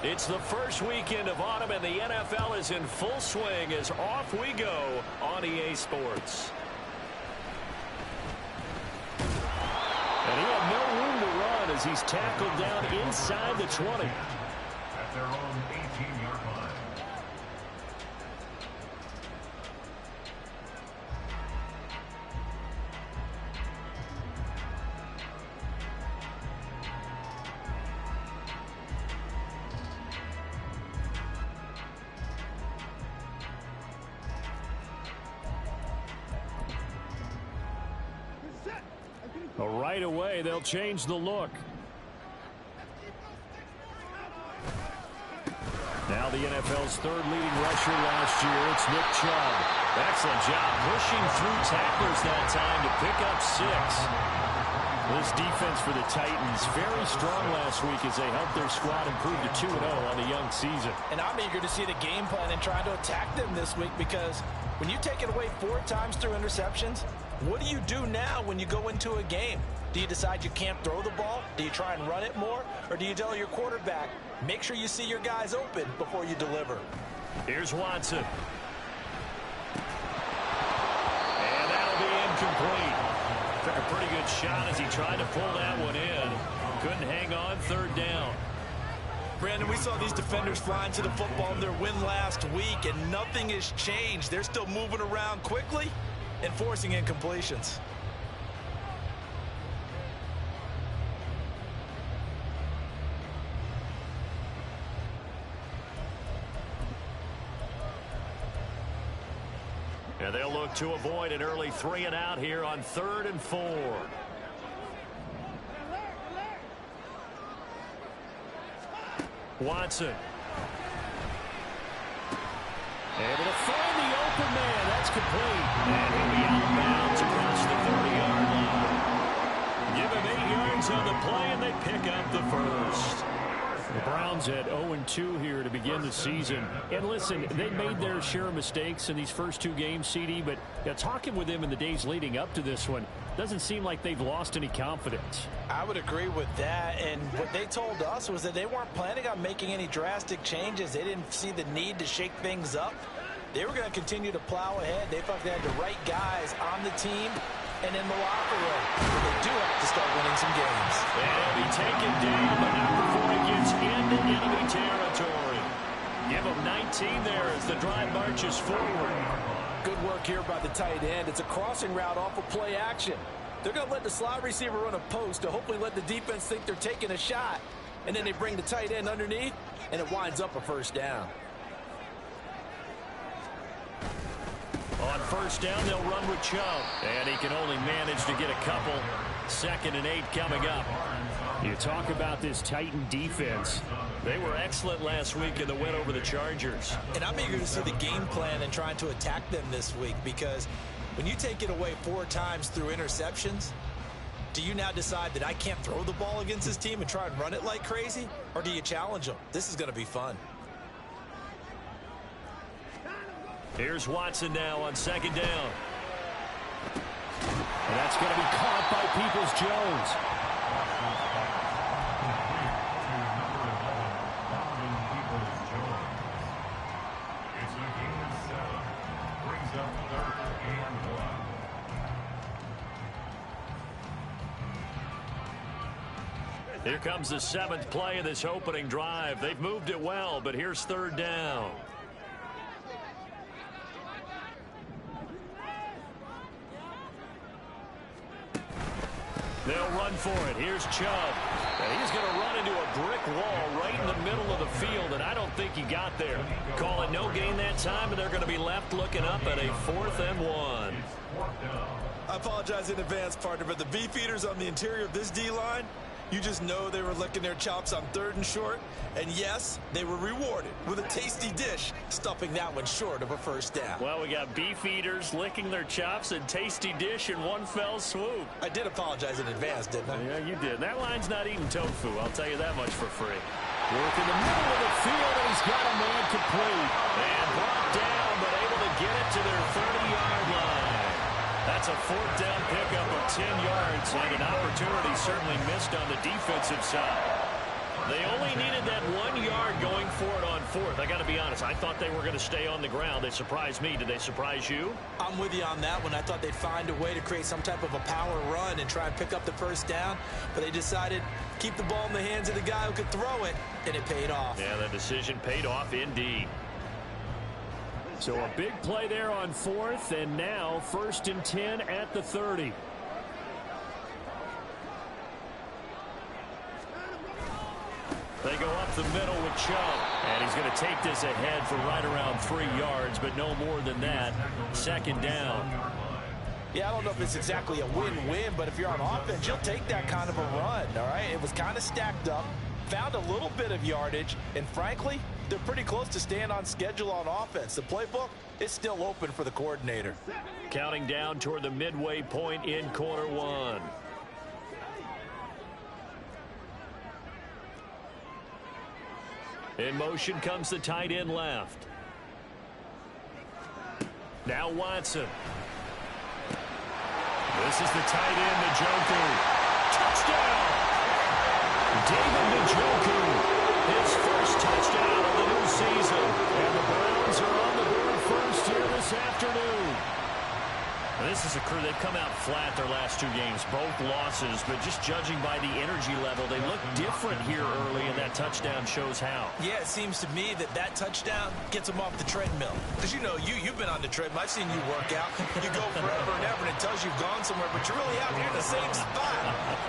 It's the first weekend of autumn, and the NFL is in full swing as off we go on EA Sports. And he had no room to run as he's tackled down inside the 20. At their own 18-yard line. Right away, they'll change the look. Now the NFL's third leading rusher last year, it's Nick Chubb. Excellent job pushing through tacklers that time to pick up 6. This defense for the Titans, very strong last week as they helped their squad improve to 2-0 on the young season. And I'm eager to see the game plan and trying to attack them this week, because when you take it away 4 times through interceptions, what do you do now when you go into a game? Do you decide you can't throw the ball? Do you try and run it more? Or do you tell your quarterback, make sure you see your guys open before you deliver? Here's Watson. And that'll be incomplete. Took a pretty good shot as he tried to pull that one in. Couldn't hang on, third down. Brandon, we saw these defenders flying to the football in their win last week, and nothing has changed. They're still moving around quickly and forcing incompletions. And they'll look to avoid an early 3-and-out here on 3rd and 4. Watson. Able to find the open man. That's complete. And he'll be out of bounds across the 30-yard line. Give him 8 yards on the play, and they pick up the first. The Browns at 0-2 here to begin the season. And listen, they made their share of mistakes in these first 2 games, CD, but talking with them in the days leading up to this one, doesn't seem like they've lost any confidence. I would agree with that, and what they told us was that they weren't planning on making any drastic changes. They didn't see the need to shake things up. They were going to continue to plow ahead. They felt they had the right guys on the team and in the locker room. But they do have to start winning some games. And he'll be taken down, but not before he gets into enemy territory. Give him 19 there as the drive marches forward. Good work here by the tight end. It's a crossing route off of play action. They're going to let the slot receiver run a post to hopefully let the defense think they're taking a shot. And then they bring the tight end underneath, and it winds up a first down. On first down, they'll run with Chubb. And he can only manage to get a couple. 2nd and 8 coming up. You talk about this Titan defense. They were excellent last week in the win over the Chargers. And I'm eager to see the game plan and trying to attack them this week, because when you take it away 4 times through interceptions, do you now decide that I can't throw the ball against this team and try and run it like crazy? Or do you challenge them? This is going to be fun. Here's Watson now on 2nd down. And that's going to be caught by Peoples-Jones. It's a gain of 7. Brings up 3rd and 1. Here comes the 7th play of this opening drive. They've moved it well, but here's 3rd down. They'll run for it. Here's Chubb. And he's going to run into a brick wall right in the middle of the field, and I don't think he got there. Call it no gain that time, and they're going to be left looking up at a 4th and 1. I apologize in advance, partner, but the beefeaters on the interior of this D-line, you just know they were licking their chops on 3rd and short. And yes, they were rewarded with a tasty dish, stuffing that one short of a first down. Well, we got beef eaters licking their chops and tasty dish in one fell swoop. I did apologize in advance, didn't I? Yeah, you did. That line's not eating tofu, I'll tell you that much for free. Work in the middle of the field, and he's got a man complete. And brought down, but able to get it to their 30-yard line. That's a 4th down pickup of 10 yards, and an opportunity certainly missed on the defensive side. They only needed that 1 yard going for it on fourth. I got to be honest, I thought they were going to stay on the ground. They surprised me. Did they surprise you? I'm with you on that one. I thought they'd find a way to create some type of a power run and try and pick up the first down, but they decided keep the ball in the hands of the guy who could throw it, and it paid off. Yeah, the decision paid off indeed. So a big play there on fourth, and now 1st and 10 at the 30. They go up the middle with Chubb. And he's going to take this ahead for right around 3 yards, but no more than that. 2nd down. Yeah, I don't know if it's exactly a win-win, but if you're on offense, you'll take that kind of a run, all right? It was kind of stacked up, found a little bit of yardage, and frankly, they're pretty close to staying on schedule on offense. The playbook is still open for the coordinator. Counting down toward the midway point in quarter one. In motion comes the tight end left. Now Watson. This is the tight end, Njoku. Touchdown! David Njoku, his first touchdown of the new season. And the Browns are on the board first here this afternoon. This is a crew, they've come out flat their last 2 games, both losses, but just judging by the energy level, they look different here early, and that touchdown shows how. Yeah, it seems to me that touchdown gets them off the treadmill. Because, you know, you've been on the treadmill. I've seen you work out. You go forever and ever, and it tells you've gone somewhere, but you're really out here in the same spot.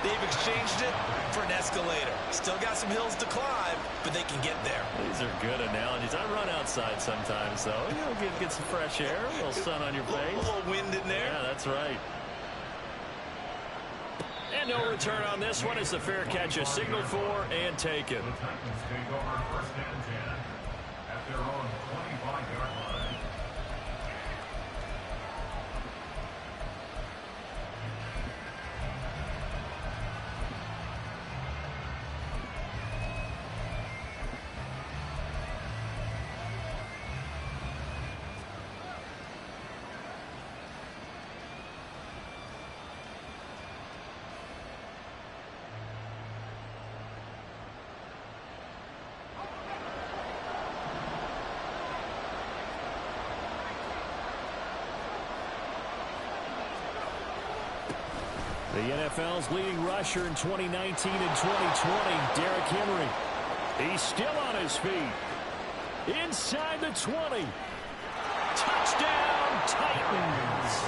They've exchanged it for an escalator. Still got some hills to climb, but they can get there. These are good analogies. I run outside sometimes, though. You know, get some fresh air, a little sun on your face. A little wind in there. Yeah, that's right. And no return on this one as the fair catch is signaled for and taken. The Titans take over 1st and 10 at their own 25-yard line. The NFL's leading rusher in 2019 and 2020, Derrick Henry. He's still on his feet. Inside the 20. Touchdown, Titans.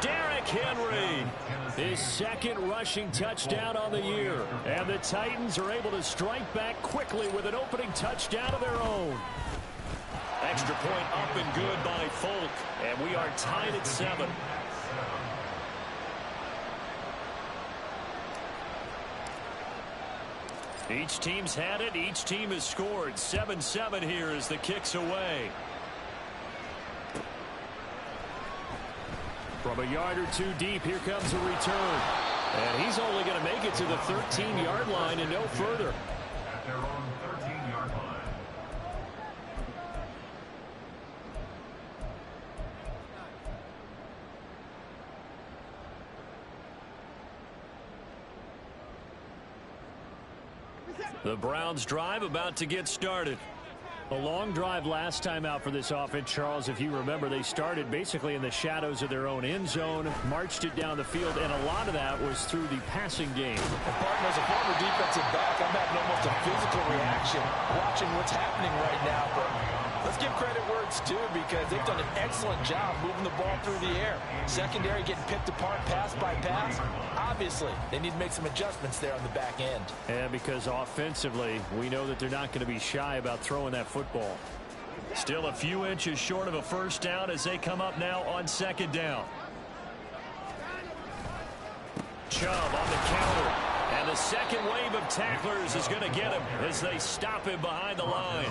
Derrick Henry. His 2nd rushing touchdown on the year. And the Titans are able to strike back quickly with an opening touchdown of their own. Extra point up and good by Folk. And we are tied at 7. Each team's had it. Each team has scored. 7-7 here as the kick's away. From a yard or 2 deep, here comes a return. And he's only going to make it to the 13-yard line and no further. At their own 13-yard line. The Browns drive about to get started. A long drive last time out for this offense, Charles. If you remember, they started basically in the shadows of their own end zone, marched it down the field, and a lot of that was through the passing game. And partner, as a former defensive back, I'm having almost a physical reaction watching what's happening right now. But let's give credit where it's due because they've done an excellent job moving the ball through the air. Secondary getting picked apart pass by pass. Obviously, they need to make some adjustments there on the back end. And because offensively, we know that they're not going to be shy about throwing that football. Still a few inches short of a first down as they come up now on 2nd down. Chubb on the counter. And the second wave of tacklers is going to get him as they stop him behind the line.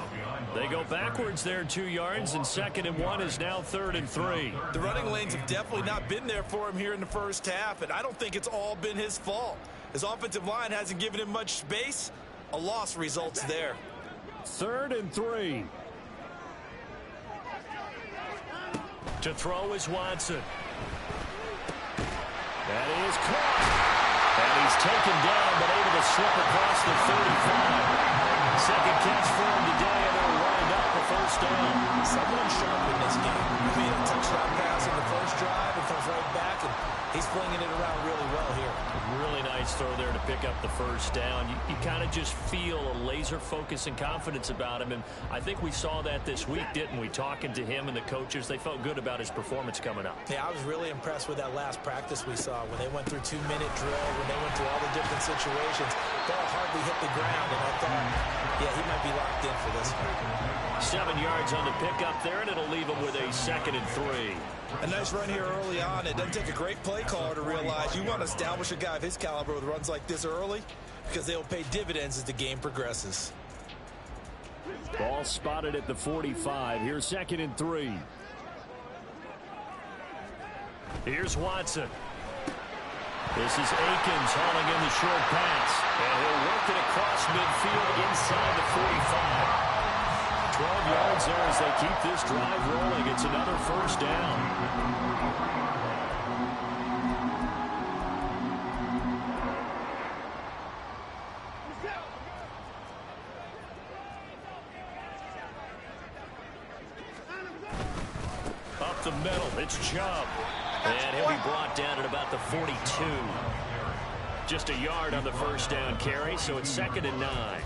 They go backwards there 2 yards, and 2nd and 1 is now 3rd and 3. The running lanes have definitely not been there for him here in the first half, and I don't think it's all been his fault. His offensive line hasn't given him much space. A loss results there. 3rd and 3. To throw is Watson. That is caught. And he's taken down, but able to slip across the 35. Second catch for him today, and they'll wind up a first down. Someone sharp in this game. I mean, a touchdown pass in the first drive and comes right back, and he's flinging it around really well here. Really nice throw there to pick up the first down. You kind of just feel a laser focus and confidence about him, and I think we saw that this week, didn't we? Talking to him and the coaches, they felt good about his performance coming up. Yeah, I was really impressed with that last practice we saw when they went through 2-minute drill, when they went through all the different situations. Ball hardly hit the ground, and I thought, yeah, he might be locked in for this one. 7 yards on the pickup there, and it'll leave him with a 2nd and 3. A nice run here early on. It doesn't take a great play caller to realize you want to establish a guy of his caliber with runs like this early because they'll pay dividends as the game progresses. Ball spotted at the 45. Here's 2nd and 3. Here's Watson. This is Akins hauling in the short pass. And he'll work it across midfield inside the 45. 12 yards there as they keep this drive rolling. It's another first down. Up the middle, it's Chubb. And he'll be brought down at about the 42. Just a yard on the first down carry, so it's 2nd and 9.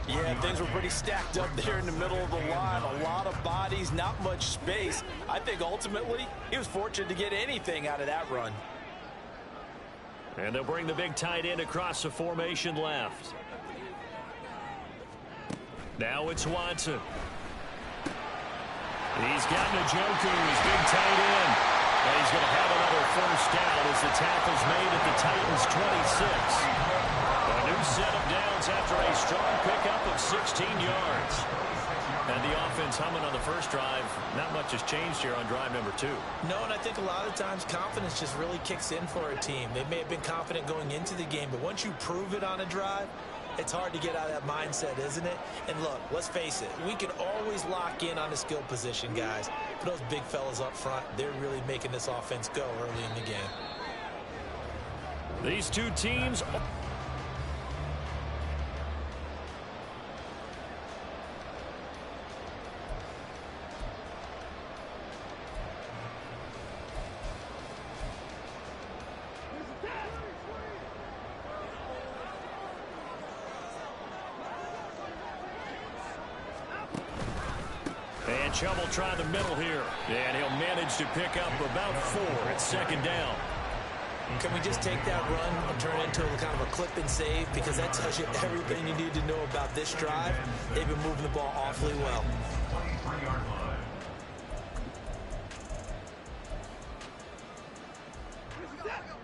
Yeah, things were pretty stacked up there in the middle of the line. A lot of bodies, not much space. I think ultimately he was fortunate to get anything out of that run. And they'll bring the big tight end across the formation left. Now it's Watson. He's got Njoku, his big tight end. And he's going to have another first down as the tackle's made at the Titans' 26. A new set of downs after a strong pickup of 16 yards. And the offense humming on the first drive. Not much has changed here on drive number 2. No, and I think a lot of times confidence just really kicks in for a team. They may have been confident going into the game, but once you prove it on a drive, it's hard to get out of that mindset, isn't it? And look, let's face it, we can always lock in on the skill position, guys. But those big fellas up front, they're really making this offense go early in the game. These two teams... And Chubb will try the middle here. And he'll manage to pick up about 4 at 2nd down. Can we just take that run and turn it into kind of a clip and save? Because that tells you everything you need to know about this drive. They've been moving the ball awfully well.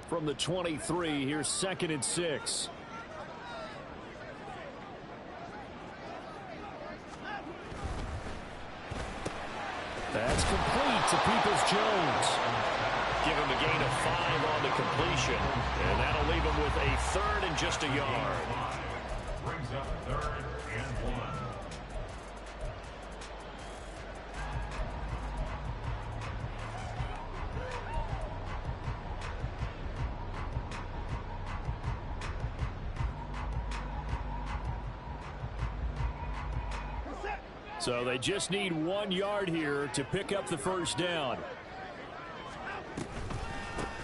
From the 23, here's 2nd and 6. That's complete to Peoples-Jones. Give him a gain of 5 on the completion. And that'll leave him with a 3rd and just a yard. Brings up 3rd and 1. So they just need 1 yard here to pick up the first down.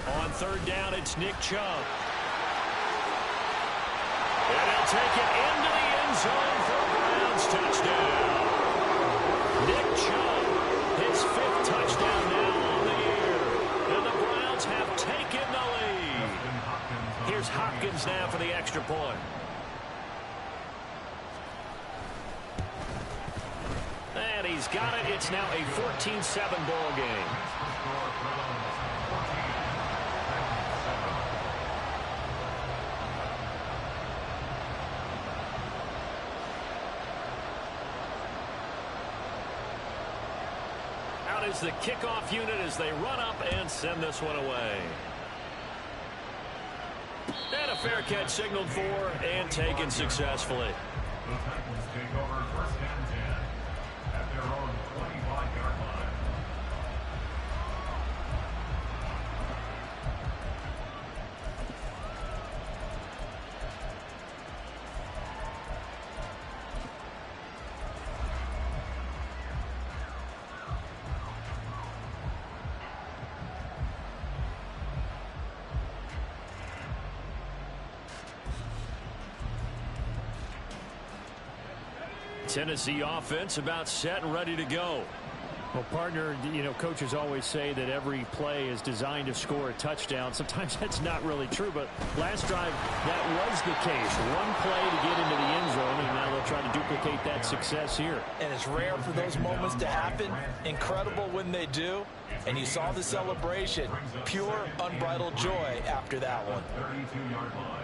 On 3rd down, it's Nick Chubb. And he'll take it into the end zone for a Browns touchdown. Nick Chubb, his 5th touchdown now on the year. And the Browns have taken the lead. Here's Hopkins now for the extra point. And he's got it. It's now a 14-7 ball game. Out is the kickoff unit as they run up and send this one away. And a fair catch signaled for and taken successfully. The Titans take over 1st and 10 at their own 25-yard line. Tennessee offense about set and ready to go. Well, partner, you know, coaches always say that every play is designed to score a touchdown. Sometimes that's not really true, but last drive, that was the case. One play to get into the end zone, and now they'll try to duplicate that success here. And it's rare for those moments to happen. Incredible when they do. And you saw the celebration. Pure, unbridled joy after that one. 32-yard line.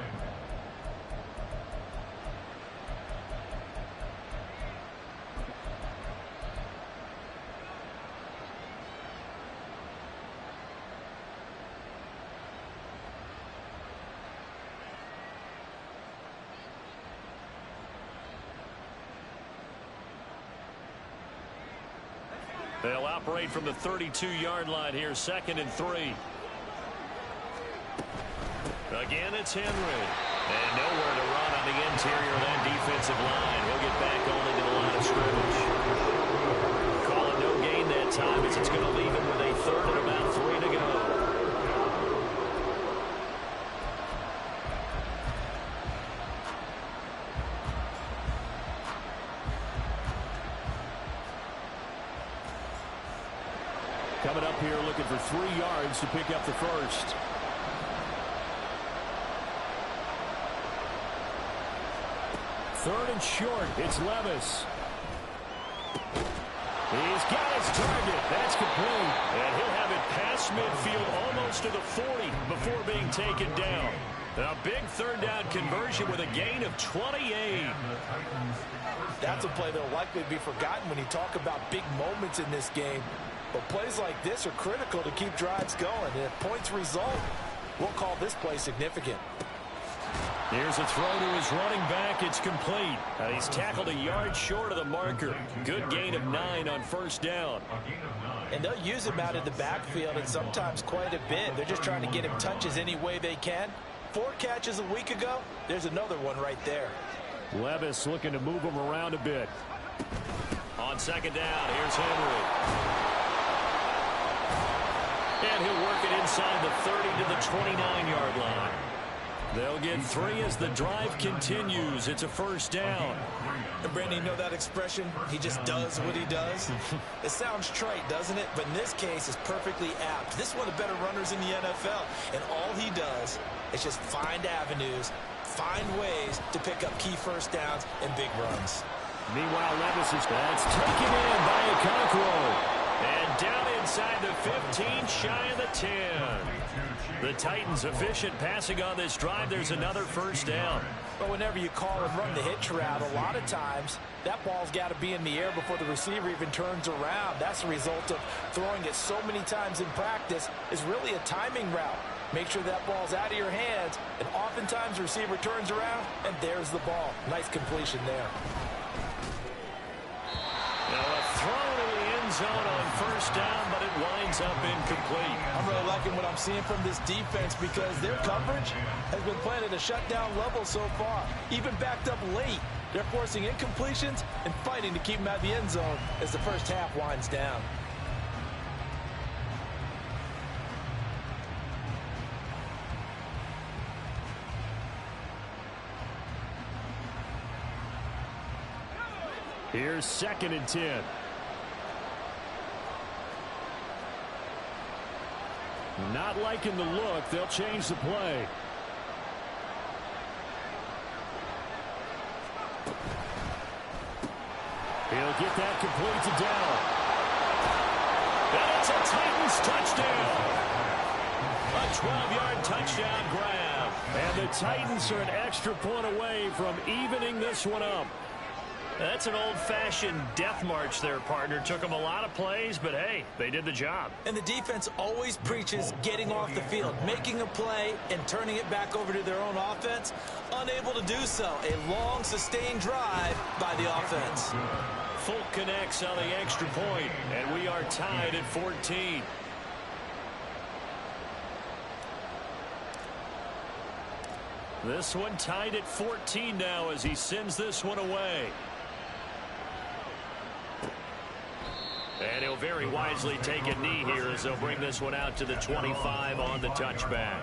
They'll operate from the 32-yard line here, 2nd and 3. Again, it's Henry. And nowhere to run on the interior of that defensive line. He'll get back only to the line of scrimmage. Calling no gain that time as it's going to leave him with a 3rd and about 3 to go. Coming up here looking for 3 yards to pick up the first. Third and short. It's Levis. He's got his target. That's complete. And he'll have it past midfield almost to the 40 before being taken down. A big 3rd down conversion with a gain of 28. That's a play that will likely be forgotten when you talk about big moments in this game. But plays like this are critical to keep drives going. And if points result, we'll call this play significant. Here's a throw to his running back. It's complete. He's tackled a yard short of the marker. Good gain of 9 on 1st down. And they'll use him out of the backfield and sometimes quite a bit. They're just trying to get him touches any way they can. 4 catches a week ago. There's another one right there. Levis looking to move him around a bit. On 2nd down, here's Henry. And he'll work it inside the 30 to the 29-yard line. They'll get 3 as the drive continues. It's a 1st down. And Brandon, you know that expression? He just does what he does. It sounds trite, doesn't it? But in this case, it's perfectly apt. This is one of the better runners in the NFL. And all he does is just find avenues, find ways to pick up key 1st downs and big runs. Meanwhile, Levis is taken in by Okonkwo. And down inside the 15, shy of the 10. The Titans efficient passing on this drive. There's another 1st down. But whenever you call and run the hitch route, a lot of times that ball's got to be in the air before the receiver even turns around. That's the result of throwing it so many times in practice. Is really a timing route. Make sure that ball's out of your hands, and oftentimes the receiver turns around, and there's the ball. Nice completion there. Now a throw to the end zone on 1st down, but it winds up incomplete. I'm really liking what I'm seeing from this defense because their coverage has been playing at a shutdown level so far. Even backed up late, they're forcing incompletions and fighting to keep them out of the end zone as the 1st half winds down. Here's 2nd and 10. Not liking the look. They'll change the play. He'll get that complete to Dell. And it's a Titans touchdown. A 12-yard touchdown grab. And the Titans are an extra point away from evening this one up. That's an old-fashioned death march there, partner. Took them a lot of plays, but hey, they did the job. And the defense always preaches getting off the field, making a play, and turning it back over to their own offense. Unable to do so. A long, sustained drive by the offense. Folk connects on the extra point, and we are tied at 14. This one tied at 14 now as he sends this one away. And he'll very wisely take a knee here as they'll bring this one out to the 25 on the touchback.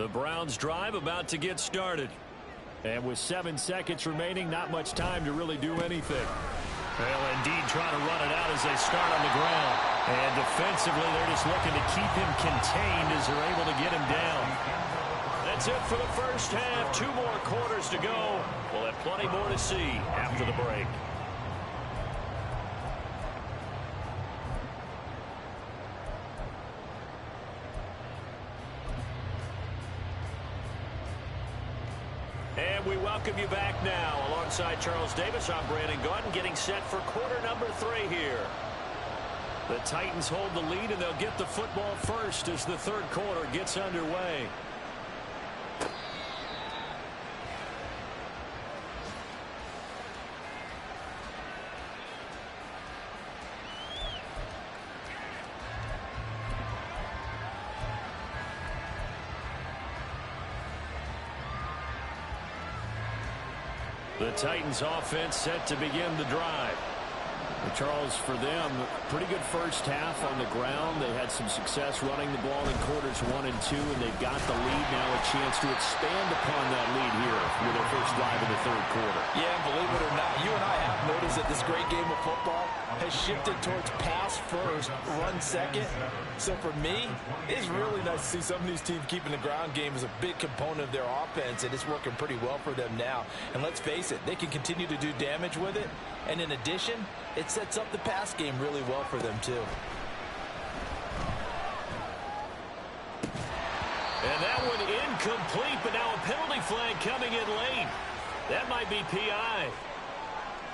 The Browns drive about to get started. And with 7 seconds remaining, not much time to really do anything. Well, indeed, trying to run it out as they start on the ground. And defensively, they're just looking to keep him contained as they're able to get him down. That's it for the first half. 2 more quarters to go. We'll have plenty more to see after the break. And we welcome you back now. Alongside Charles Davis, I'm Brandon Gaudin, getting set for quarter number 3 here. The Titans hold the lead, and they'll get the football first as the third quarter gets underway. The Titans offense set to begin the drive. And Charles, for them, pretty good first half on the ground. They had some success running the ball in quarters 1 and 2, and they've got the lead now, a chance to expand upon that lead here with their first drive in the third quarter. Yeah, and believe it or not, you and I have noticed that this great game of football has shifted towards pass first, run second. So for me, it's really nice to see some of these teams keeping the ground game as a big component of their offense, and it's working pretty well for them now. And let's face it, they can continue to do damage with it. And in addition, it sets up the pass game really well for them, too. And that one incomplete, but now a penalty flag coming in late. That might be PI.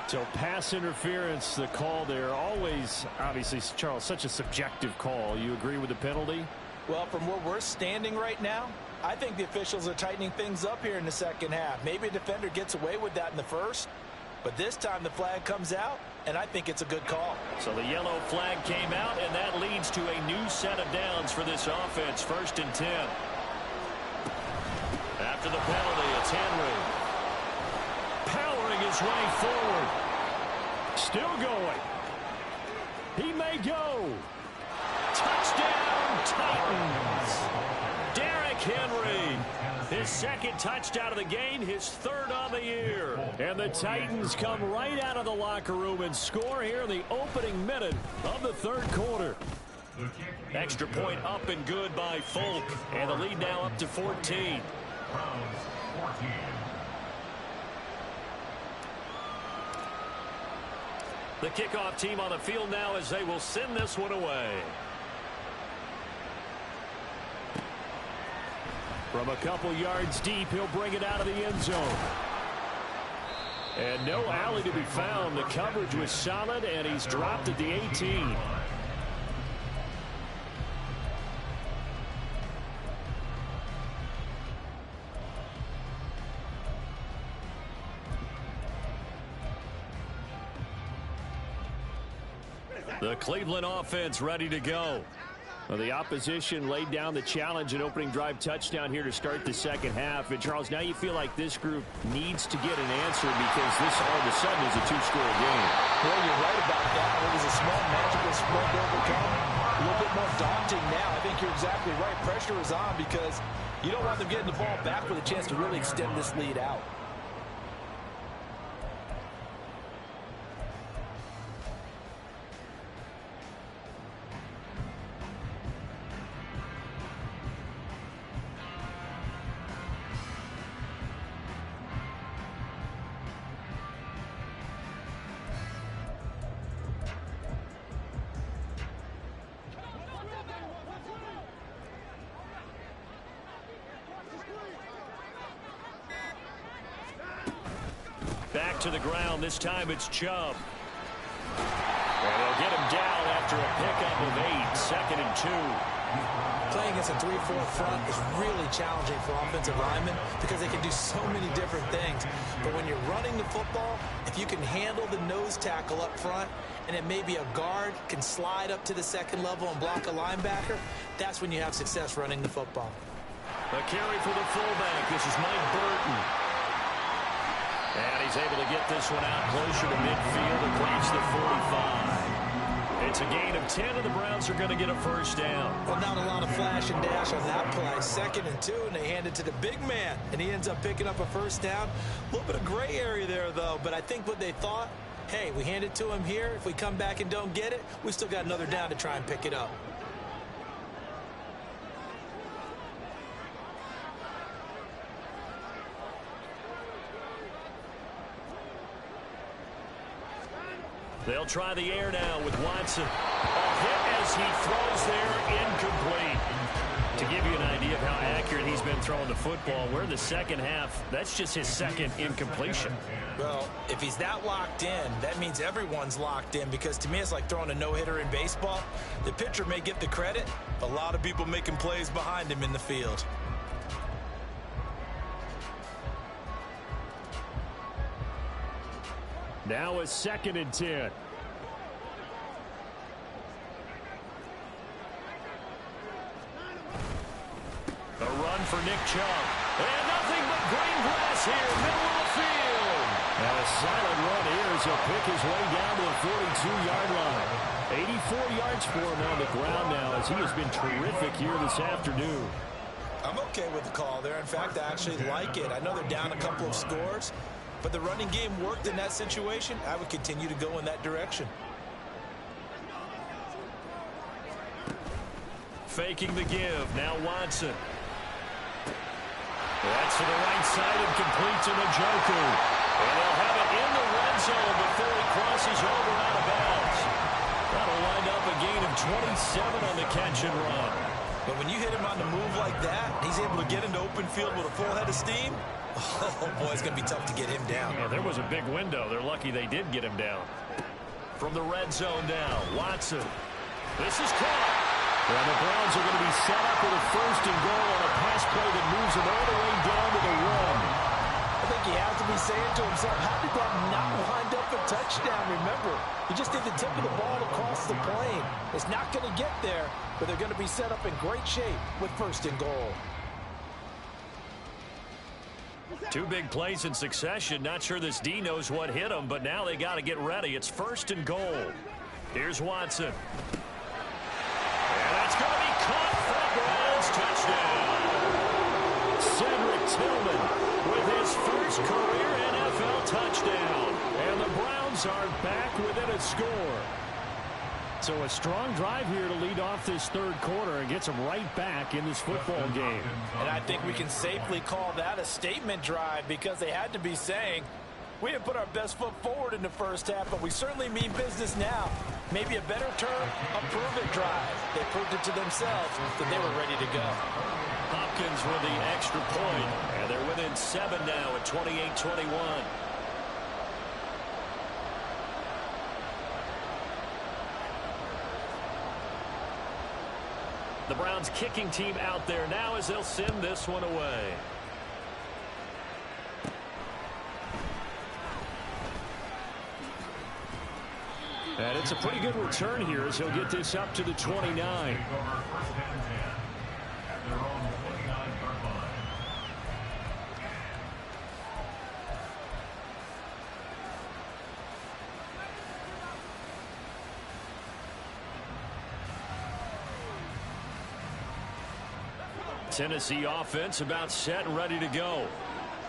So pass interference, the call there. Always, obviously, Charles, such a subjective call. You agree with the penalty? Well, from where we're standing right now, I think the officials are tightening things up here in the second half. Maybe a defender gets away with that in the first, but this time the flag comes out, and I think it's a good call. So the yellow flag came out, and that leads to a new set of downs for this offense. 1st and 10. After the penalty, it's Henry. Powering his way forward. Still going. He may go. Touchdown, Titans. Derrick Henry. His second touchdown of the game, his third on the year. And the Titans come right out of the locker room and score here in the opening minute of the third quarter. Extra point up and good by Folk. And the lead now up to 14. The kickoff team on the field now as they will send this one away. From a couple yards deep, he'll bring it out of the end zone. And no alley to be found. The coverage was solid, and he's dropped at the 18. The Cleveland offense ready to go. Well, the opposition laid down the challenge and opening drive touchdown here to start the second half. And, Charles, now you feel like this group needs to get an answer because this all of a sudden is a 2-score game. Well, you're right about that. It was a small magical spread to overcome. A little bit more daunting now. I think you're exactly right. Pressure is on because you don't want them getting the ball back with a chance to really extend this lead out. Back to the ground. This time it's Chubb. And they'll get him down after a pickup of 8. 2nd and 2. Playing against a 3-4 front is really challenging for offensive linemen because they can do so many different things. But when you're running the football, if you can handle the nose tackle up front, and then maybe a guard can slide up to the second level and block a linebacker, that's when you have success running the football. A carry for the fullback. This is Mike Burton. And he's able to get this one out closer to midfield across the 45. It's a gain of 10, and the Browns are going to get a first down. Well, not a lot of flash and dash on that play. 2nd and 2, and they hand it to the big man, and he ends up picking up a first down. A little bit of gray area there, though, but I think what they thought, hey, we hand it to him here. If we come back and don't get it, we still got another down to try and pick it up. They'll try the air now with Watson. A hit as he throws there, incomplete. To give you an idea of how accurate he's been throwing the football, we're in the second half. That's just his 2nd incompletion. Well, if he's that locked in, that means everyone's locked in, because to me it's like throwing a no-hitter in baseball. The pitcher may get the credit, a lot of people making plays behind him in the field. Now a 2nd and 10. A run for Nick Chubb. And nothing but green grass here, middle of the field. Now a silent run here as he'll pick his way down to the 42-yard line. 84 yards for him on the ground now, as he has been terrific here this afternoon. I'm okay with the call there. In fact, I actually like it. I know they're down a couple of scores, but the running game worked in that situation. I would continue to go in that direction. Faking the give. Now Watson. That's to the right side and complete to Njoku. And they'll have it in the red zone before he crosses over out of bounds. That'll wind up a gain of 27 on the catch and run. But when you hit him on the move like that, he's able to get into open field with a full head of steam. Oh, boy, it's going to be tough to get him down. Yeah, there was a big window. They're lucky they did get him down. From the red zone now, Watson. This is caught. Well, the Browns are going to be set up with a 1st and goal on a pass play that moves them all the way down to the 1. I think he has to be saying to himself, how did that not wind up a touchdown? Remember, he just did the tip of the ball across the plane. It's not going to get there, but they're going to be set up in great shape with 1st and goal. 2 big plays in succession. Not sure this D knows what hit him, but now they got to get ready. It's 1st and goal. Here's Watson. And that's going to be caught for a Browns touchdown. Cedric Tillman With his first career NFL touchdown. and the Browns are back within a score. So a strong drive here to lead off this 3rd quarter and gets them right back in this football game. And I think we can safely call that a statement drive, because they had to be saying, we didn't put our best foot forward in the 1st half, but we certainly mean business now. Maybe a better term, a prove-it drive. They proved it to themselves that they were ready to go. Hopkins with the extra point, and they're within 7 now at 28-21. The Browns kicking team out there now as they'll send this one away. And it's a pretty good return here as he'll get this up to the 29. Tennessee offense about set and ready to go.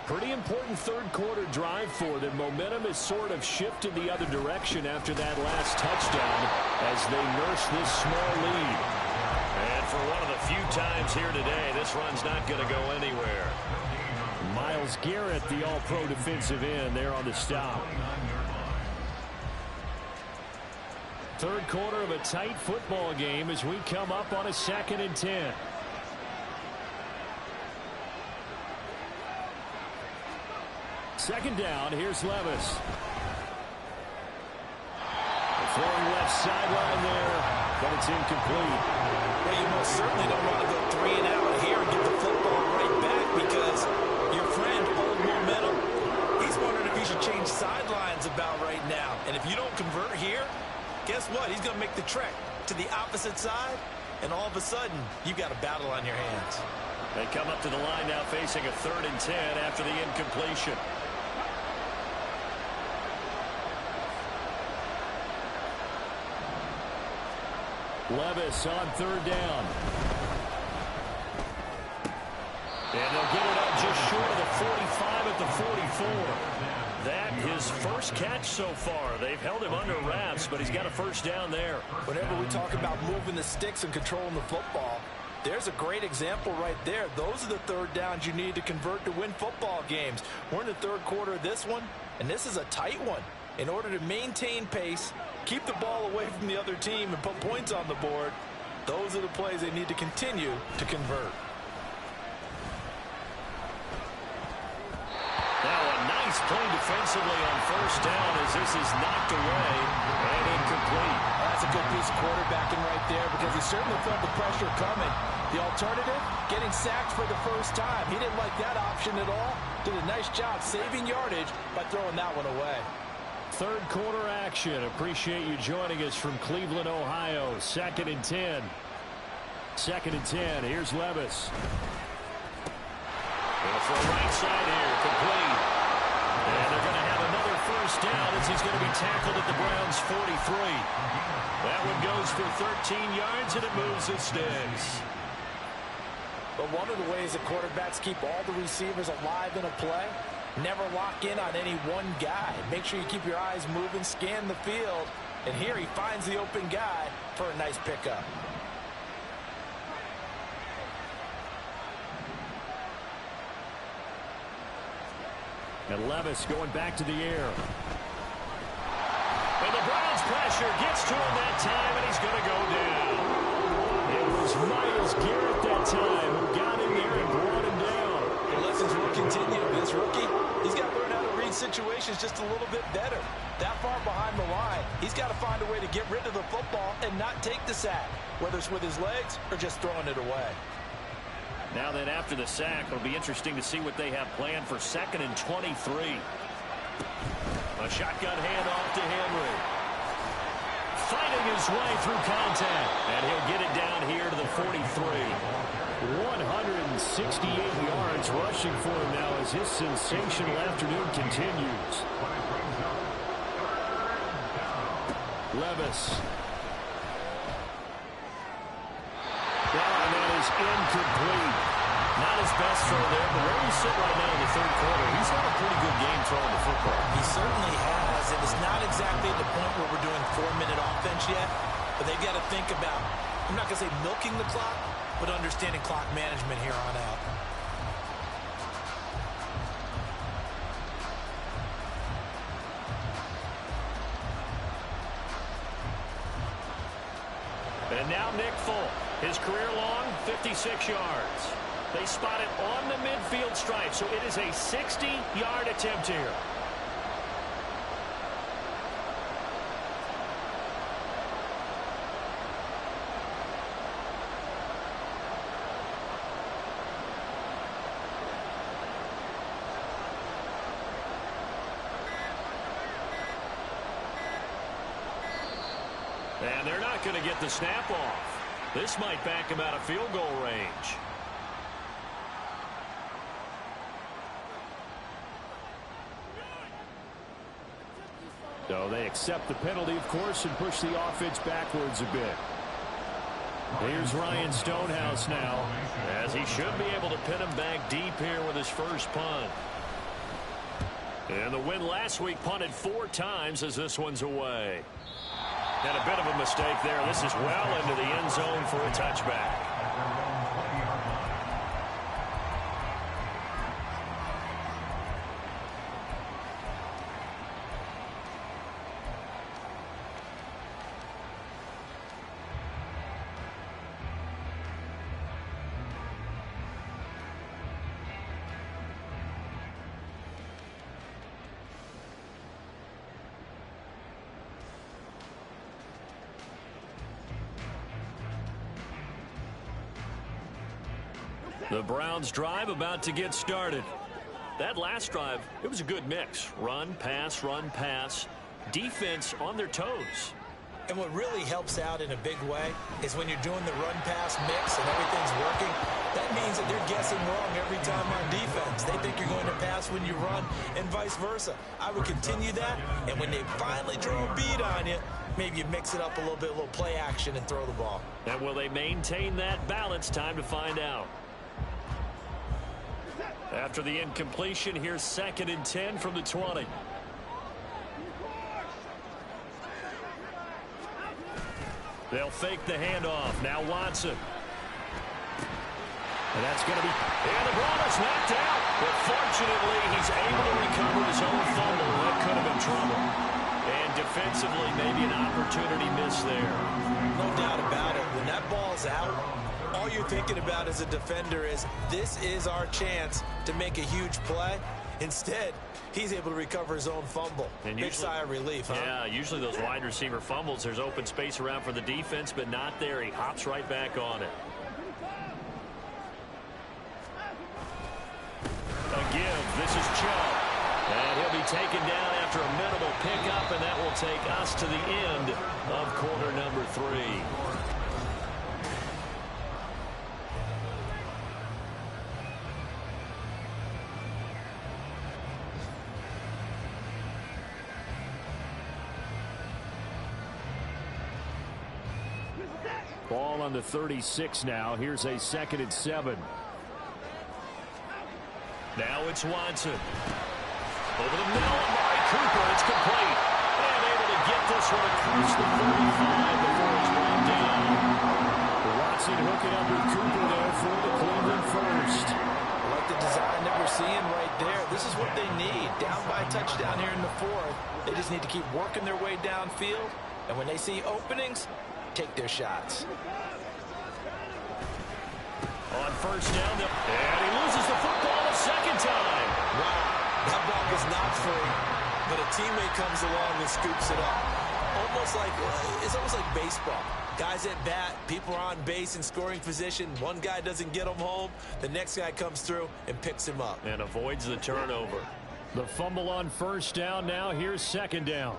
Pretty important 3rd quarter drive for them. Momentum has sort of shifted the other direction after that last touchdown as they nurse this small lead. And for one of the few times here today, this run's not going to go anywhere. Myles Garrett, the all-pro defensive end, there on the stop. 3rd quarter of a tight football game as we come up on a 2nd and 10. Second down, here's Levis. Throwing left sideline there, but it's incomplete. Well, you most certainly don't want to go 3 and out here and get the football right back, because your friend, old momentum, he's wondering if he should change sidelines about right now. And if you don't convert here, guess what? He's going to make the trek to the opposite side, and all of a sudden, you've got a battle on your hands. They come up to the line now facing a 3rd and 10 after the incompletion. Levis on third down. And they'll get it up just short of the 45 at the 44. That his first catch so far. They've held him under wraps, but he's got a first down there. Whenever we talk about moving the sticks and controlling the football, there's a great example right there. Those are the third downs you need to convert to win football games. We're in the third quarter of this one, and this is a tight one. In order to maintain pace, keep the ball away from the other team, and put points on the board, those are the plays they need to continue to convert. Now a nice play defensively on first down as this is knocked away and incomplete. That's a good piece of quarterbacking right there because he certainly felt the pressure coming. The alternative, getting sacked for the first time. He didn't like that option at all. Did a nice job saving yardage by throwing that one away. Third quarter action. Appreciate you joining us from Cleveland, Ohio. 2nd and 10. 2nd and 10. Here's Levis. From right side here, complete. And they're going to have another first down as he's going to be tackled at the Browns' 43. That one goes for 13 yards, and it moves the sticks. But one of the ways that quarterbacks keep all the receivers alive in a play, never lock in on any one guy. Make sure you keep your eyes moving, scan the field, and here he finds the open guy for a nice pickup. And Levis going back to the air. And the Browns pressure gets to him that time, and he's going to go down. It was Myles Garrett that time who got in there and brought him down. The lessons will continue. This rookie, he's got to learn how to read situations just a little bit better. That far behind the line, he's got to find a way to get rid of the football and not take the sack, whether it's with his legs or just throwing it away. Now then, after the sack, it'll be interesting to see what they have planned for 2nd and 23. A shotgun handoff to Henry. Fighting his way through contact. And he'll get it down here to the 43. 168 yards rushing for him now as his sensational afternoon continues. Levis. That is incomplete. Not his best throw there, but where we sit right now in the third quarter, he's had a pretty good game throwing the football. He certainly has. It is not exactly at the point where we're doing 4-minute offense yet, but they've got to think about, I'm not going to say milking the clock, but understanding clock management here on out. And now Nick Folk. His career long, 56 yards. They spot it on the midfield stripe, so it is a 60-yard attempt here. And they're not going to get the snap off. This might back him out of field goal range. So they accept the penalty, of course, and push the offense backwards a bit. Here's Ryan Stonehouse now, as he should be able to pin him back deep here with his first punt. And the win last week punted 4 times as this one's away. And a bit of a mistake there. This is well into the end zone for a touchback. The Browns drive about to get started. That last drive, it was a good mix. Run, pass, defense on their toes. And what really helps out in a big way is when you're doing the run-pass mix and everything's working, that means that they're guessing wrong every time on defense. They think you're going to pass when you run and vice versa. I would continue that, and when they finally draw a bead on you, maybe you mix it up a little bit, a little play action, and throw the ball. And will they maintain that balance? Time to find out. After the incompletion, here's 2nd and 10 from the 20. They'll fake the handoff. Now Watson. And that's going to be... And the ball is knocked out. But fortunately, he's able to recover his own fumble. That could have been trouble. And defensively, maybe an opportunity miss there. No doubt about it. When that ball's out, all you're thinking about as a defender is, this is our chance to make a huge play. Instead, he's able to recover his own fumble. And big sigh of relief, huh? Yeah, usually those wide receiver fumbles, there's open space around for the defense, but not there. He hops right back on it. A give. This is Chubb. And he'll be taken down after a minimal pickup, and that will take us to the end of quarter number 3. Ball on the 36 now. Here's a 2nd and 7. Now it's Watson. Over the middle, Amari Cooper. It's complete. And able to get this one across the 35 before it's run down. Watson hooking up with Cooper there for the Cleveland first. I like the design that we're seeing right there. This is what they need. Down by a touchdown here in the 4th. They just need to keep working their way downfield. And when they see openings, take their shots. On first down, and he loses the football a second time. Wow, that ball was not free, but a teammate comes along and scoops it up. It's almost like baseball. Guys at bat, people are on base in scoring position. One guy doesn't get him home. The next guy comes through and picks him up. And avoids the turnover. The fumble on first down now. Here's 2nd down.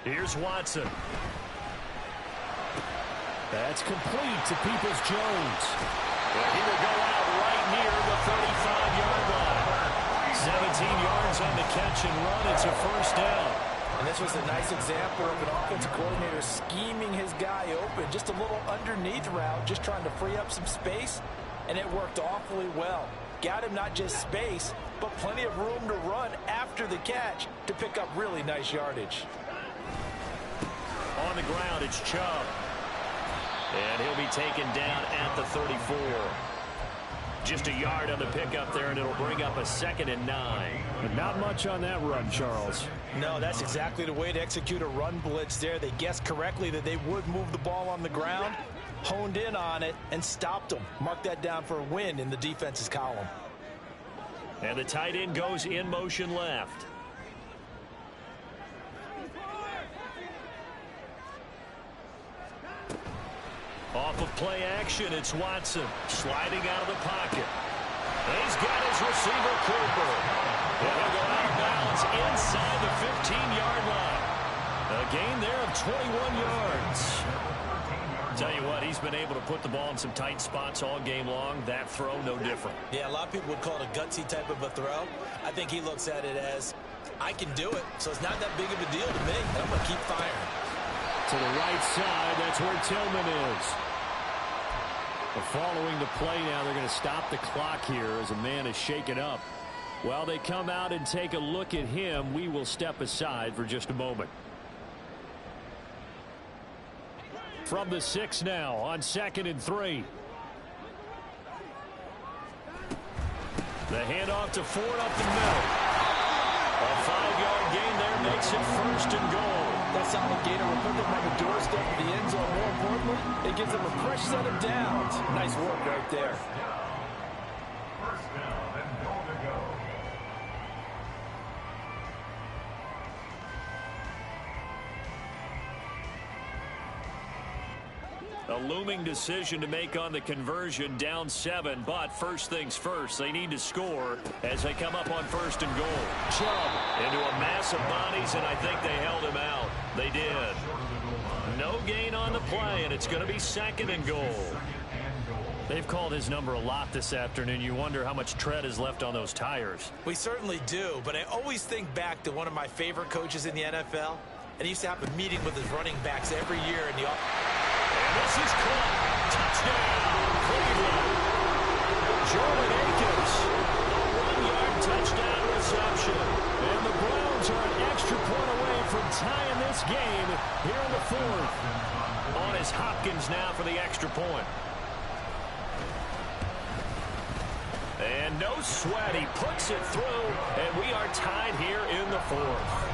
Here's Watson. That's complete to Peoples-Jones. Well, he will go out right near the 35-yard line. 17 yards on the catch and run. It's a first down. And this was a nice example of an offensive coordinator scheming his guy open. Just a little underneath route, just trying to free up some space. And it worked awfully well. Got him not just space, but plenty of room to run after the catch to pick up really nice yardage. On the ground, it's Chubb. And he'll be taken down at the 34. Just a yard on the pickup there, and it'll bring up a 2nd and 9. But not much on that run, Charles. No, that's exactly the way to execute a run blitz there. They guessed correctly that they would move the ball on the ground, honed in on it, and stopped them. Mark that down for a win in the defense's column. And the tight end goes in motion left. Off of play action, it's Watson sliding out of the pocket. And he's got his receiver, Cooper. And he'll go out of bounds inside the 15-yard line. A gain there of 21 yards. Tell you what, he's been able to put the ball in some tight spots all game long. That throw, no different. Yeah, a lot of people would call it a gutsy type of a throw. I think he looks at it as, I can do it, so it's not that big of a deal to me, and I'm going to keep firing. To the right side, that's where Tillman is. Following the play now, they're going to stop the clock here as a man is shaken up. While they come out and take a look at him, we will step aside for just a moment. From the 6 now on 2nd and 3. The handoff to Ford up the middle. A 5-yard gain there makes it 1st and goal. That solid gainer will put them on the doorstep of the end zone. More importantly, it gives them a fresh set of downs. Nice work right there. First down and goal to go. A looming decision to make on the conversion, down 7, but first things first, they need to score as they come up on 1st and goal. Chubb into a mass of bodies, and I think they held him out. They did. No gain on the play, and it's going to be 2nd and goal. They've called his number a lot this afternoon. You wonder how much tread is left on those tires. We certainly do, but I always think back to one of my favorite coaches in the NFL, and he used to have a meeting with his running backs every year in the And this is caught. Touchdown, Cleveland. Jordan Akins, a 1-yard touchdown reception. And the Browns are an extra point away from tying this game here in the fourth. On is Hopkins now for the extra point. And no sweat, he puts it through, and we are tied here in the fourth.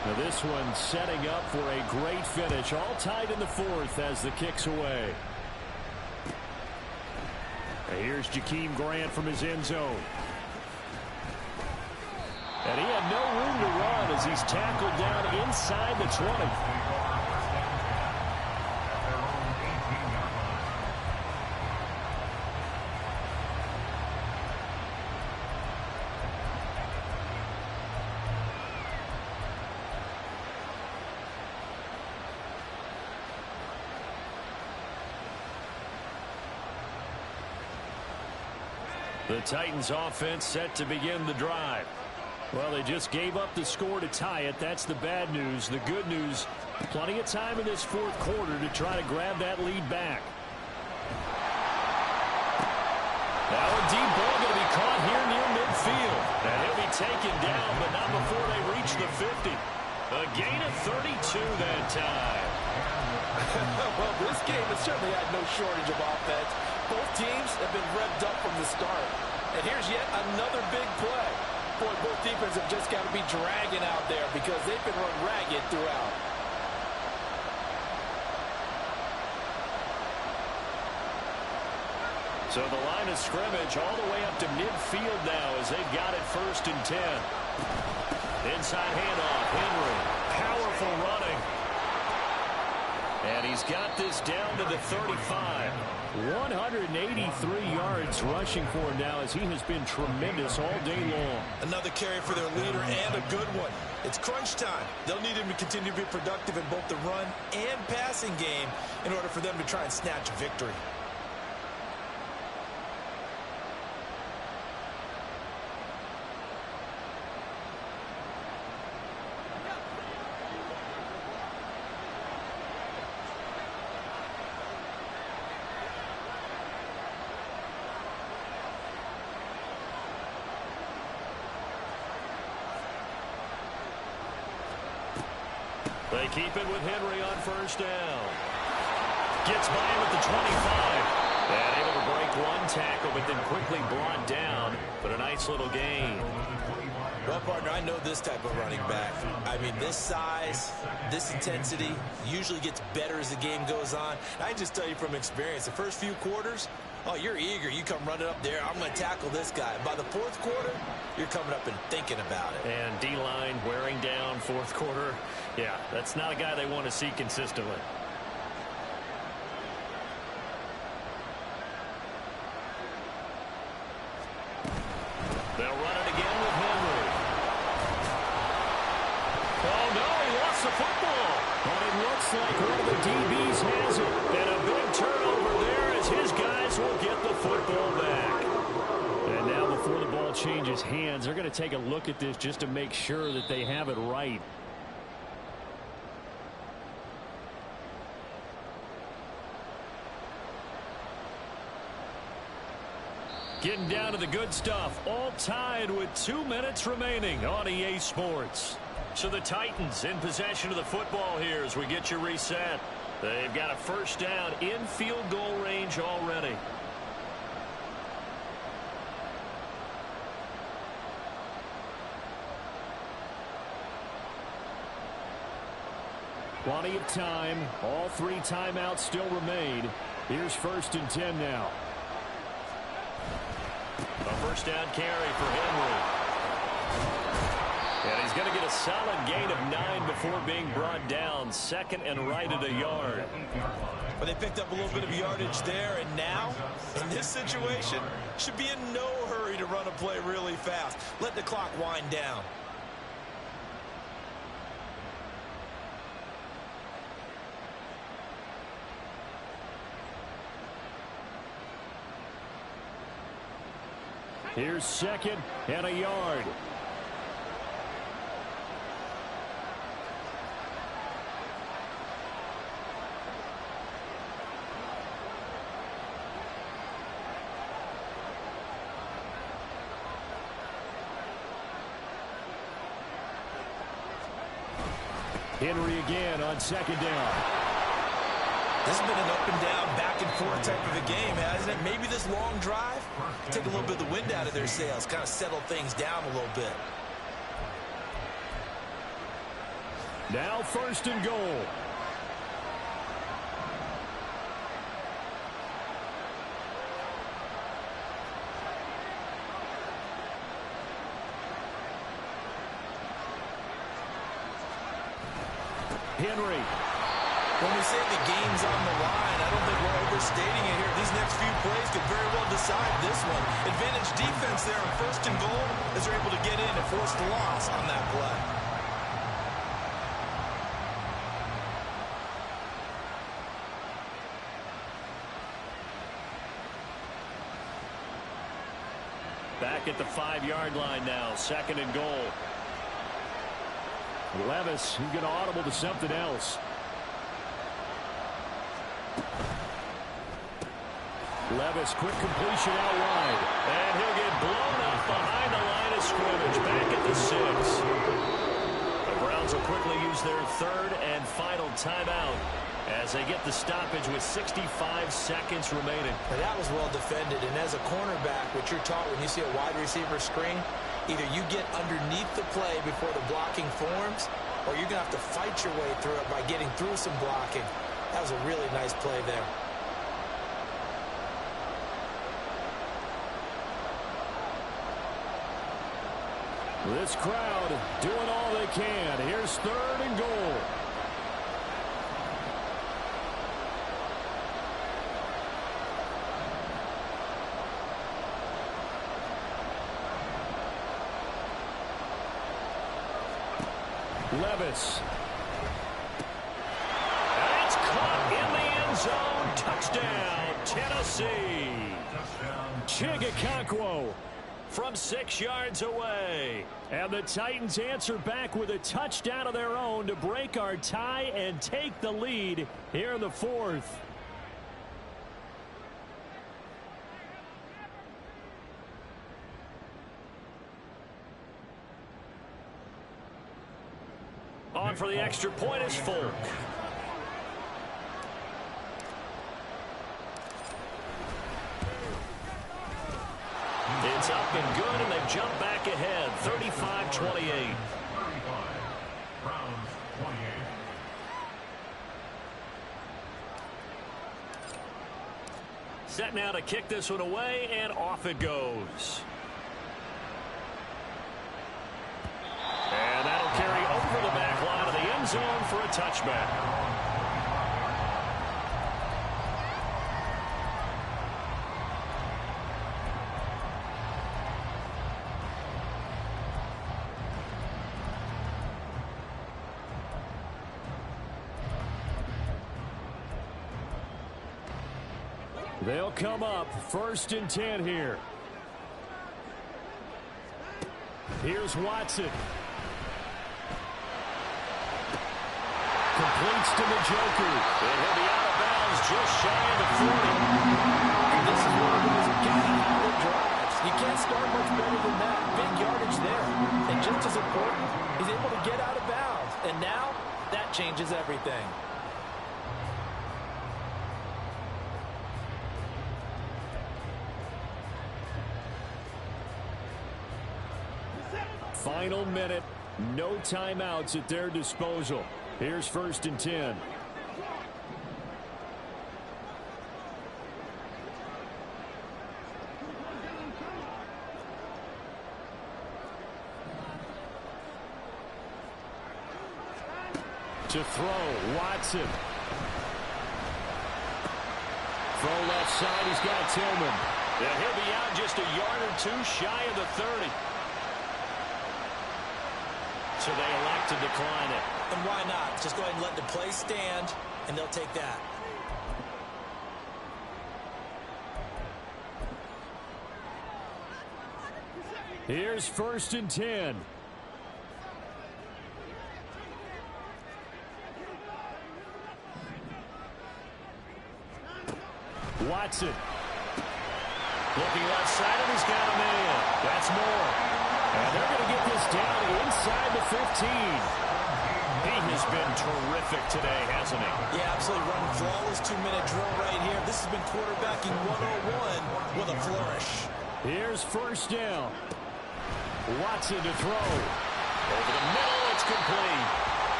Now this one setting up for a great finish. All tied in the fourth as the kick's away. And here's Jakeem Grant from his end zone. And he had no room to run as he's tackled down inside the 20. The Titans offense set to begin the drive. Well, they just gave up the score to tie it. That's the bad news. The good news, plenty of time in this fourth quarter to try to grab that lead back. Now a deep ball going to be caught here near midfield. And he'll be taken down, but not before they reach the 50. A gain of 32 that time. Well, this game has certainly had no shortage of offense. Both teams have been revved up from the start. And here's yet another big play. Boy, both defenses have just got to be dragging out there because they've been run ragged throughout. So the line of scrimmage all the way up to midfield now as they've got it 1st and 10. Inside handoff, Henry. Powerful running. And he's got this down to the 35. 183 yards rushing for him now as he has been tremendous all day long. Another carry for their leader and a good one. It's crunch time. They'll need him to continue to be productive in both the run and passing game in order for them to try and snatch a victory. They keep it with Henry on 1st down. Gets by him at the 25. And able to break one tackle, but then quickly brought down. But a nice little gain. Well, partner, I know this type of running back. I mean, this size, this intensity usually gets better as the game goes on. I can just tell you from experience, the first few quarters, oh, you're eager. You come running up there. I'm going to tackle this guy. By the fourth quarter, you're coming up and thinking about it. And D-line wearing down fourth quarter. Yeah, that's not a guy they want to see consistently. They'll run it again with Henry. Oh, no, he lost the football. But it looks like one of the DBs has it. And a big turnover there as his guys will get the football back. And now before the ball changes hands, they're going to take a look at this just to make sure that they have it right. Getting down to the good stuff, all tied with 2 minutes remaining on EA Sports. So the Titans in possession of the football here as we get you reset. They've got a 1st down in field goal range already. Plenty of time. All 3 timeouts still remain. Here's 1st and 10 now. A 1st down carry for Henry. And he's going to get a solid gain of 9 before being brought down. 2nd and right at a yard. But they picked up a little bit of yardage there, and now, in this situation, should be in no hurry to run a play really fast. Let the clock wind down. Here's second and a yard. Henry again on second down. This has been an up and down, back and forth type of a game, hasn't it? Maybe this long drive, take a little bit of the wind out of their sails, kind of settle things down a little bit. Now first and goal. Henry. When we say the game's on the line, I don't think we're overstating it here. These next few plays could very well decide this one. Advantage defense there on first and goal as they're able to get in and force the loss on that play. Back at the 5-yard line now, second and goal. Levis, he's going to audible to something else. Levis, quick completion out wide. And he'll get blown up behind the line of scrimmage. Back at the 6. The Browns will quickly use their third and final timeout as they get the stoppage with 65 seconds remaining. Now that was well defended, and as a cornerback, what you're taught when you see a wide receiver screen, either you get underneath the play before the blocking forms, or you're going to have to fight your way through it by getting through some blocking. That was a really nice play there. This crowd doing all they can. Here's third and goal. Levis. And it's caught in the end zone. Touchdown, Tennessee. Chigakakwo from 6 yards away. And the Titans answer back with a touchdown of their own to break our tie and take the lead here in the 4th. On for the extra point is Folk. It's up and good, and they've jumped back ahead, 35-28. Browns 28. Set now to kick this one away, and off it goes. And that'll carry over the back line of the end zone for a touchback. They'll come up first and 10 here. Here's Watson. Completes to the Joker. And he'll be out of bounds just shy of the 40. And this is one of those good drives. You can't start much better than that. Big yardage there. And just as important, he's able to get out of bounds. And now, that changes everything. Final minute, no timeouts at their disposal. Here's first and 10. To throw, Watson. Throw left side, he's got Tillman. And he'll be out just a yard or two shy of the 30. So they elect to decline it. And why not? Just go ahead and let the play stand, and they'll take that. Here's 1st and 10. Watson. Looking left side, and he's got a man. That's more. And they're going to get this down inside the 15. He has been terrific today, hasn't he? Yeah, absolutely running flawless 2-minute drill right here. This has been quarterbacking 101 with a flourish. Here's 1st down. Watson to throw. Over the middle, it's complete.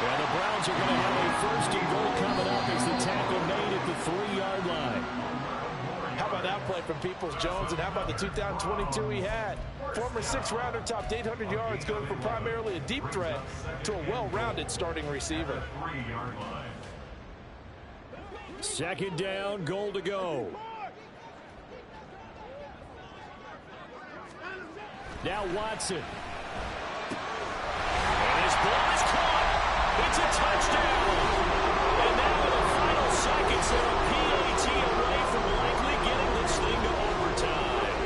And the Browns are going to have a 1st and goal coming up as the tackle made at the 3-yard line. How about that play from Peoples-Jones, and how about the 2022 he had? Former 6th-rounder topped 800 yards, going from primarily a deep threat to a well-rounded starting receiver. 3-yard line. 2nd down, goal to go. Now Watson. And his ball is caught. It's a touchdown. And now in the final seconds, they're a PAT away from likely getting this thing to overtime.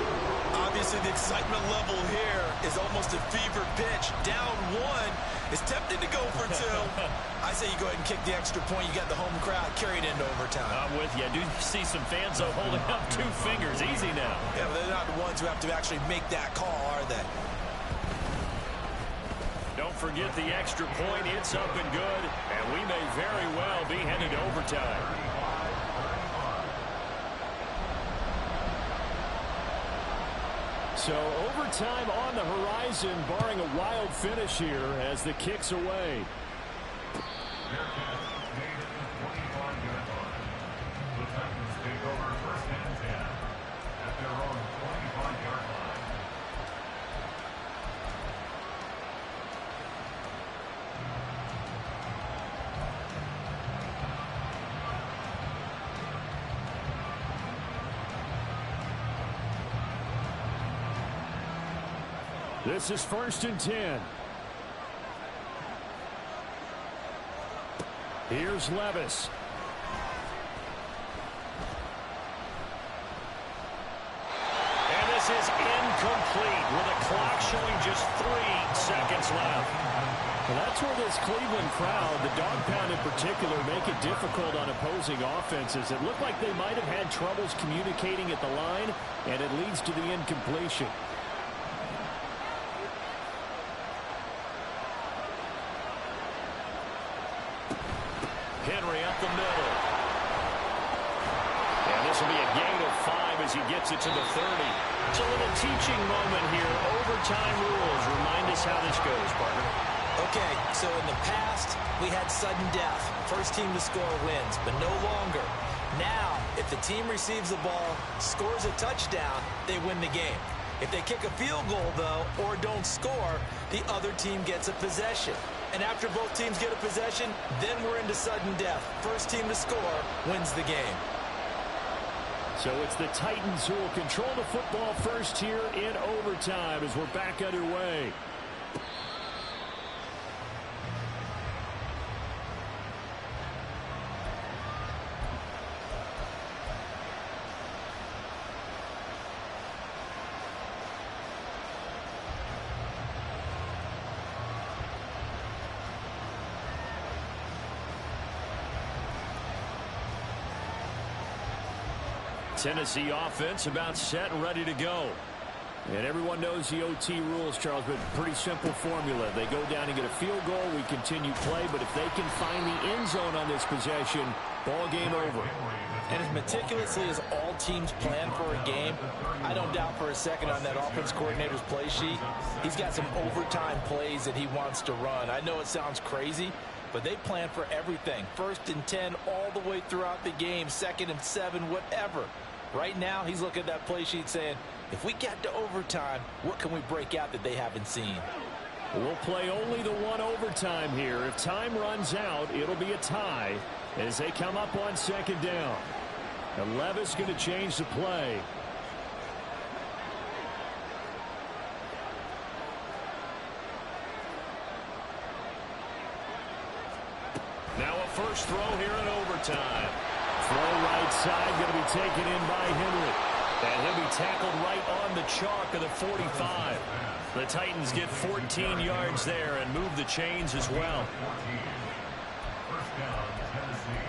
Obviously, the excitement level here is almost a fever pitch. Down 1 is tempted to go for 2. I say you go ahead and kick the extra point. You got the home crowd carried into overtime. I'm with you. I do see some fans, though, holding up 2 fingers. Easy now. Yeah, but they're not the ones who have to actually make that call, are they? Don't forget the extra point. It's up and good. And we may very well be headed to overtime. So overtime on the horizon, barring a wild finish here as the kick's away. The Titans take over 1st and 10 at their own 25-yard line. This is 1st and 10. Here's Levis. And this is incomplete with a clock showing just 3 seconds left. Well, that's where this Cleveland crowd, the dog pound in particular, make it difficult on opposing offenses. It looked like they might have had troubles communicating at the line, and it leads to the incompletion. Henry up the middle. And this will be a gain of 5 as he gets it to the 30. It's a little teaching moment here. Overtime rules. Remind us how this goes, partner. Okay, so in the past, we had sudden death. First team to score wins, but no longer. Now, if the team receives the ball, scores a touchdown, they win the game. If they kick a field goal, though, or don't score, the other team gets a possession. And after both teams get a possession, then we're into sudden death. First team to score wins the game. So it's the Titans who will control the football first here in overtime as we're back underway. Tennessee offense about set and ready to go. And everyone knows the OT rules, Charles, but pretty simple formula. They go down and get a field goal, we continue play, but if they can find the end zone on this possession, ball game over. And as meticulously as all teams plan for a game, I don't doubt for a second on that offense coordinator's play sheet, he's got some overtime plays that he wants to run. I know it sounds crazy, but they plan for everything. 1st and 10 all the way throughout the game, 2nd and 7, whatever. Right now, he's looking at that play sheet saying, if we get to overtime, what can we break out that they haven't seen? We'll play only the one overtime here. If time runs out, it'll be a tie as they come up on 2nd down. And Levis going to change the play. Now a first throw here in overtime. Throw right side, going to be taken in by Henry. And he'll be tackled right on the chalk of the 45. The Titans get 14 yards there and move the chains as well. First down, Tennessee.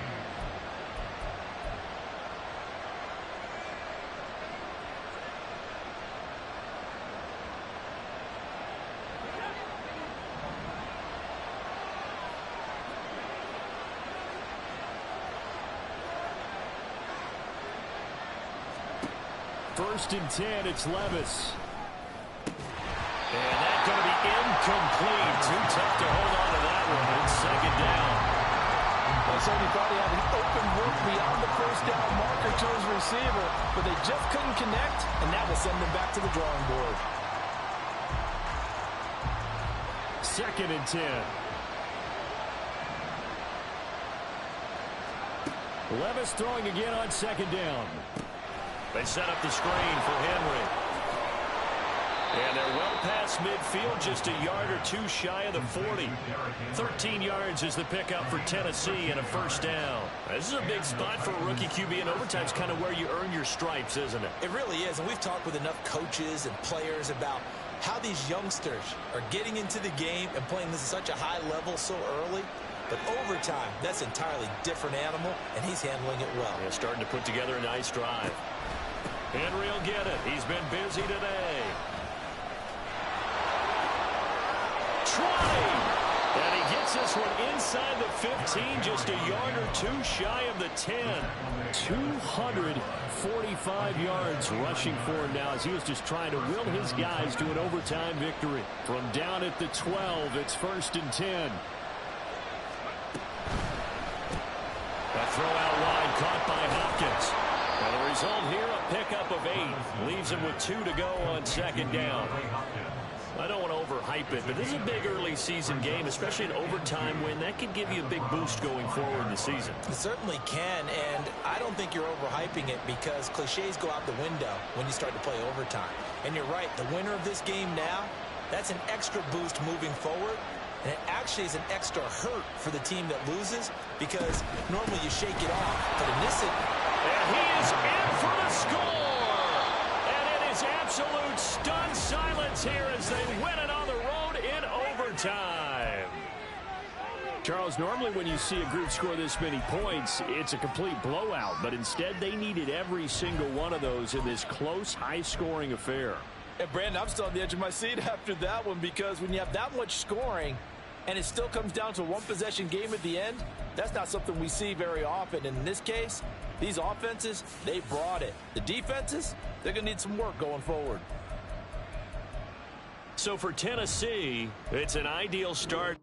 First and 10, it's Levis. And that's going to be incomplete. Too tough to hold on to that one. It's second down. Well, Sonny thought he had an open look beyond the first down marker to his receiver, but they just couldn't connect, and that will send them back to the drawing board. Second and 10. Levis throwing again on second down. They set up the screen for Henry. And they're well past midfield, just a yard or two shy of the 40. 13 yards is the pickup for Tennessee and a first down. This is a big spot for a rookie QB, and overtime's kind of where you earn your stripes, isn't it? It really is, and we've talked with enough coaches and players about how these youngsters are getting into the game and playing this at such a high level so early. But overtime, that's an entirely different animal, and he's handling it well. Yeah, starting to put together a nice drive. Henry will get it. He's been busy today. 20. And he gets this one inside the 15, just a yard or two shy of the 10. 245 yards rushing for him now as he was just trying to will his guys to an overtime victory. From down at the 12, it's first and 10. A throw out wide, caught by Hopkins. And the result here, a pickup of 8. Leaves him with 2 to go on second down. I don't want to overhype it, but this is a big early season game, especially an overtime win. That could give you a big boost going forward in the season. It certainly can, and I don't think you're overhyping it because cliches go out the window when you start to play overtime. And you're right, the winner of this game now, that's an extra boost moving forward. And it actually is an extra hurt for the team that loses because normally you shake it off. But in this... And he is in for the score! And it is absolute stunned silence here as they win it on the road in overtime. Charles, normally when you see a group score this many points, it's a complete blowout. But instead, they needed every single one of those in this close, high-scoring affair. And Brandon, I'm still on the edge of my seat after that one because when you have that much scoring and it still comes down to a one-possession game at the end, that's not something we see very often. And in this case, these offenses, they brought it. The defenses, they're going to need some work going forward. So for Tennessee, it's an ideal start.